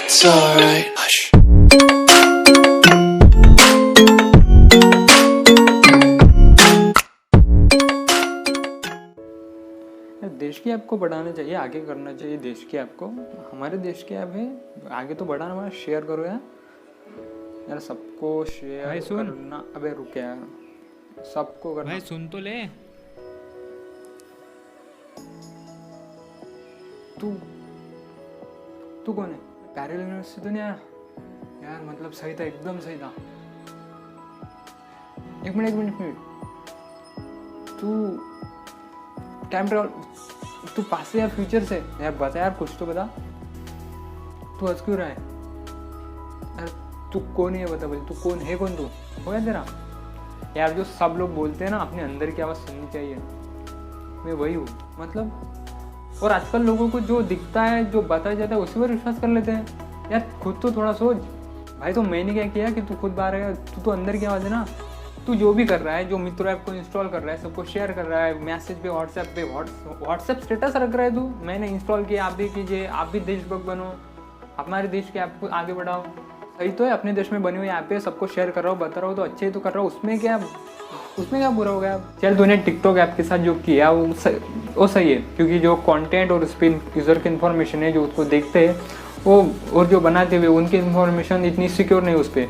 that's alright. Hush. देश की app को बढ़ाना चाहिए, आगे करना चाहिए देश की ऐप को। हमारे देश की ऐप है, आगे तो बढ़ाना, हमारा शेयर करो यार, यार सबको शेयर भाई सुन। करना। अबे रुक यार, सबको करना। भाई सुन तो ले। तू तू कौन है? पैरेलल यूनिवर्सिटी तो नहीं आया यार? मतलब सही था, एकदम सही था। एक मिनट तू टाइम ट्रैवल, तू पास से या फ्यूचर से? यार बता यार, कुछ तो बता। तू हंस क्यों रहा है यार? तू कौन है बता भाई, तू कौन है? कौन तू हो गया तेरा? यार जो सब लोग बोलते हैं ना, अपने अंदर की आवाज़ सुननी चाहिए, मैं वही हूँ मतलब। और आजकल लोगों को जो दिखता है, जो बताया जाता है, उसी पर विश्वास कर लेते हैं। यार खुद तो थोड़ा सोच भाई। तो मैंने क्या किया कि तू खुद बाहर है, तू तो अंदर की आवाज़ है ना। तू जो भी कर रहा है, जो मित्रों ऐप को इंस्टॉल कर रहा है, सबको शेयर कर रहा है, मैसेज पे व्हाट्सएप स्टेटस रख रहा है, तू मैंने इंस्टॉल किया, आप भी कीजिए, आप भी देशभक्त बनो, हमारे देश के ऐप को आगे बढ़ाओ। सही तो है, अपने देश में बनी हुई ऐप है, सबको शेयर कर रहा हो, बता रहा हो, तो अच्छे ही तो कर रहा हो। उसमें क्या बुरा हो गया? चल तूने टिकटॉक ऐप के साथ जो किया वो सही है, क्योंकि जो कंटेंट और उस पर यूज़र की इन्फॉर्मेशन है, जो उसको देखते हैं वो, और जो बनाते हुए उनकी इन्फॉर्मेशन इतनी सिक्योर नहीं उस पर।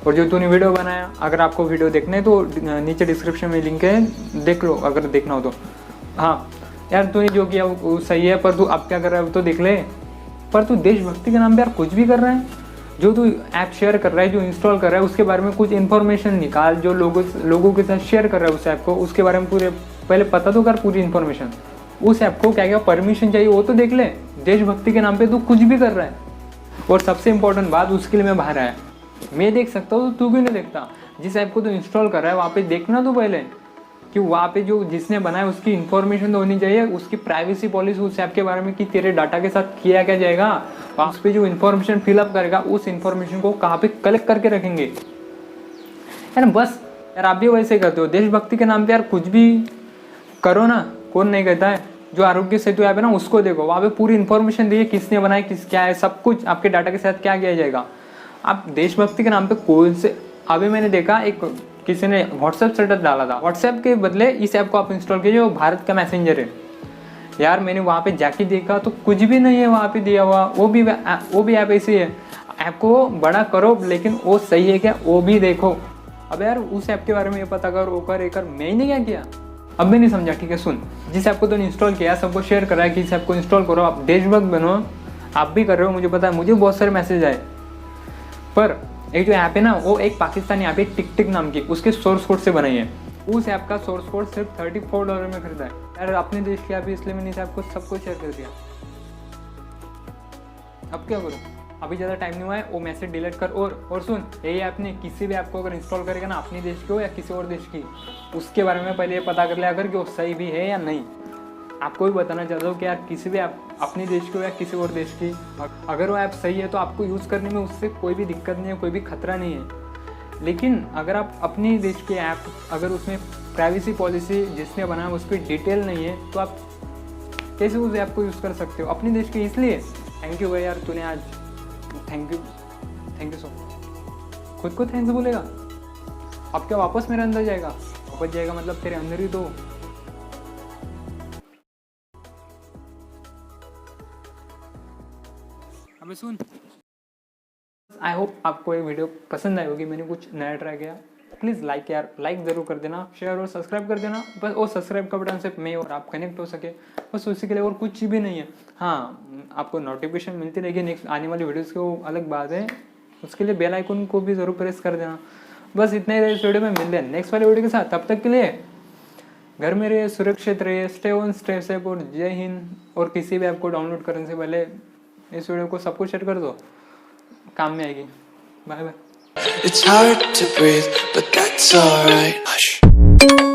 और जो तूने वीडियो बनाया, अगर आपको वीडियो देखना है तो नीचे डिस्क्रिप्शन में लिंक है, देख लो अगर देखना हो तो। हाँ यार, तूने जो किया वो सही है, पर तू अब क्या कर रहा है वो तो देख ले। पर तू देशभक्ति के नाम पे यार कुछ भी कर रहा है। जो तू ऐप शेयर कर रहा है, जो इंस्टॉल कर रहा है, उसके बारे में कुछ इन्फॉर्मेशन निकाल। जो लोगों के साथ शेयर कर रहा है उस ऐप को, उसके बारे में पहले पता तो कर पूरी इन्फॉर्मेशन। उस ऐप को क्या क्या परमिशन चाहिए वो तो देख ले। देशभक्ति के नाम पे तू कुछ भी कर रहा है। और सबसे इम्पोर्टेंट बात, उसके लिए मैं बाहर आया, मैं देख सकता हूँ, तू क्यों नहीं देखता? जिस ऐप को तू इंस्टॉल कर रहा है वहाँ पे देखना तो पहले, कि वहाँ पे जो जिसने बनाया उसकी इन्फॉर्मेशन तो होनी चाहिए, उसकी प्राइवेसी पॉलिसी उस ऐप के बारे में, कि तेरे डाटा के साथ किया क्या जाएगा, उस पर जो इन्फॉर्मेशन फिलअप करेगा, उस इन्फॉर्मेशन को कहाँ पे कलेक्ट करके रखेंगे यार। बस यार आप भी वैसे ही करते हो, देशभक्ति के नाम पे यार कुछ भी करो ना, कौन नहीं कहता है। जो आरोग्य सेतु ऐप है ना, उसको देखो, वहाँ पे पूरी इन्फॉर्मेशन दी है, किसने बनाया, किस क्या है, सब कुछ आपके डाटा के साथ क्या किया जाएगा। आप देशभक्ति के नाम पे कौन से, अभी मैंने देखा एक किसी ने व्हाट्सएप स्टेटस डाला था, व्हाट्सएप के बदले इस ऐप को आप इंस्टॉल कीजिए, वो भारत का मैसेंजर है। यार मैंने वहाँ पे जाके देखा तो कुछ भी नहीं है वहाँ पे दिया हुआ। वो भी ऐप ऐसी है। ऐप को बड़ा करो, लेकिन वो सही है क्या वो भी देखो। अब यार उस ऐप के बारे में ये पता कर, वो कर, एक कर। मैंने क्या किया अब भी नहीं समझा। ठीक है सुन, जिस ऐप को तूने इंस्टॉल किया, सबको शेयर करा है कि इस ऐप को इंस्टॉल करो, आप देशभक्त बनो, आप भी कर रहे हो, मुझे पता है, मुझे बहुत सारे मैसेज आए। पर एक जो ऐप है ना, वो एक पाकिस्तानी ऐप है, टिक नाम की, उसके सोर्स कोड से बनाई है। उस ऐप का सोर्स कोड सिर्फ $34 में खरीदा है यार। अपने देश की ऐप, इसलिए मैंने इस ऐप को सबको शेयर कर दिया। अब क्या करूँ? अभी ज़्यादा टाइम नहीं हुआ है, वो मैसेज डिलीट कर। और सुन, यही ऐप ने किसी भी ऐप को अगर इंस्टॉल करेगा ना, अपने देश की हो या किसी और देश की, उसके बारे में पहले ये पता कर लिया अगर कि वो सही भी है या नहीं। आपको भी बताना चाहता हूँ कि यार किसी भी ऐप, अपने देश की हो या किसी और देश की, अगर वो ऐप सही है तो आपको यूज़ करने में उससे कोई भी दिक्कत नहीं है, कोई भी खतरा नहीं है। लेकिन अगर आप अपने देश के ऐप, अगर उसमें प्राइवेसी पॉलिसी जिसने बनाया उसकी डिटेल नहीं है, तो आप कैसे उस ऐप को यूज़ कर सकते हो अपने देश के? इसलिए थैंक यू भाई यार, तूने आज, थैंक यू सो मच। खुद को थैंक्स बोलेगा? अब क्या वापस मेरे अंदर जाएगा? वापस जाएगा मतलब तेरे अंदर ही तो। अबे सुन, आई होप आपको ये वीडियो पसंद आई होगी। मैंने कुछ नया ट्राई किया। प्लीज़ लाइक ज़रूर कर देना, शेयर और सब्सक्राइब कर देना। बस वो सब्सक्राइब का बटन से मैं और आप कनेक्ट हो सके, बस उसी के लिए, और कुछ भी नहीं है। हाँ, आपको नोटिफिकेशन मिलती रहेगी नेक्स्ट आने वाली वीडियोज़ की, वो अलग बात है। उसके लिए बेल आइकन को भी ज़रूर प्रेस कर देना। बस इतना ही इस वीडियो में, मिलते हैं नेक्स्ट वाली वीडियो के साथ। तब तक के लिए घर में रहिए, सुरक्षित रहिए, स्टे ऑन स्टे सेफ, और जय हिंद। और किसी भी ऐप को डाउनलोड करने से पहले इस वीडियो को सबको शेयर कर दो, काम में आएगी। Bye bye. It's hard to breathe, but that's alright. Hush.